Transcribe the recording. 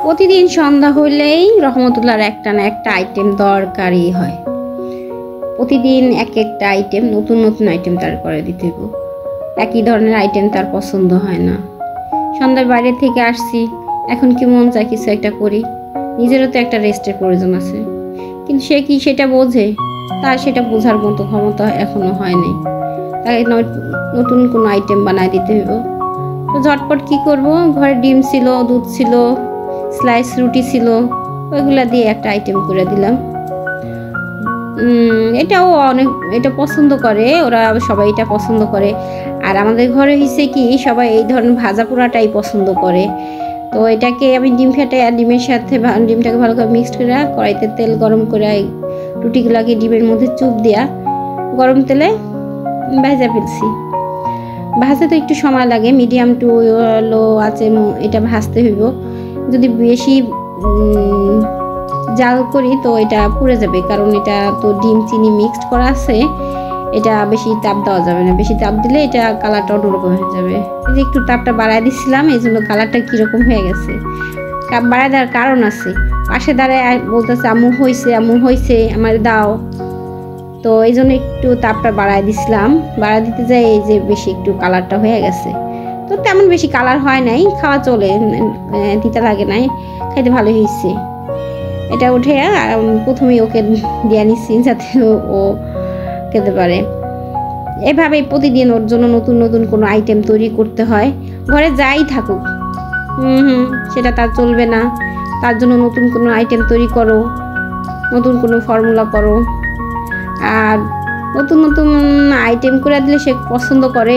প্রতিদিন সন্ধ্যা হইলেই রহমতুল্লাহর একটা না একটা আইটেম দরকারই হয়। প্রতিদিন এক একটা আইটেম, নতুন নতুন আইটেম তার করে দিতে হবে। একই ধরনের আইটেম তার পছন্দ হয় না। সন্ধ্যায় বাইরে থেকে আসছি, এখন কি মন চায় কিছু একটা করি, নিজেরও তো একটা রেস্টের প্রয়োজন আছে। কিন্তু সে কি সেটা বোঝে? তার সেটা বোঝার মতো ক্ষমতা এখনো হয়নি। তাই নতুন কোনো আইটেম বানায় দিতে হইব। তো ঝটপট কি করব, ঘরে ডিম ছিল, দুধ ছিল, স্লাইস রুটি ছিল, ওইগুলা দিয়ে একটা আইটেম করে দিলাম। এটাও এটা পছন্দ করে, ওরা সবাই এটা পছন্দ করে। আর আমাদের ঘরে হয়েছে কি, সবাই এই ধরনের ভাজা পোড়াটাই পছন্দ করে। তো এটাকে আমি ডিম ফেটে আর ডিমের সাথে ডিমটাকে ভালো করে মিক্সড করে কড়াইতে তেল গরম করে রুটিগুলাকে ডিমের মধ্যে চুপ দিয়া গরম তেলে ভাজা ফেলছি। ভাজতে তো একটু সময় লাগে, মিডিয়াম টু লো আছে এটা ভাজতে হইব। যদি বেশি জাল করি তো এটা পুড়ে যাবে, কারণ এটা তো ডিম চিনি মিক্সড করা আছে, এটা বেশি তাপ দেওয়া যাবে না। বেশি তাপ দিলে এটা কালারটা অন্যরকম হয়ে যাবে। যে একটু তাপটা বাড়ায় দিচ্ছিলাম, এই জন্য কালারটা কীরকম হয়ে গেছে। তাপ বাড়ায় দেওয়ার কারণ আছে, পাশে দাঁড়ায় বলতেছে আম্মু হয়েছে আমার দাও। তো এই জন্য একটু তাপটা বাড়ায় দিছিলাম। বাড়ায় দিতে যাই এই যে বেশি একটু কালারটা হয়ে গেছে। তো তেমন বেশি কালার হয় নাই, খাওয়া চলে, তিতা লাগে নাই, খাইতে ভালো হয়েছে। এটা উঠে প্রথমেই ওকে দিয়ে নিচ্ছি যাতে ও খেতে পারে। এভাবেই প্রতিদিন ওর জন্য নতুন নতুন কোনো আইটেম তৈরি করতে হয়। ঘরে যাই থাকুক সেটা তার চলবে না, তার জন্য নতুন কোনো আইটেম তৈরি করো, নতুন কোনো ফর্মুলা করো। আর নতুন নতুন আইটেম করে দিলে সে পছন্দ করে।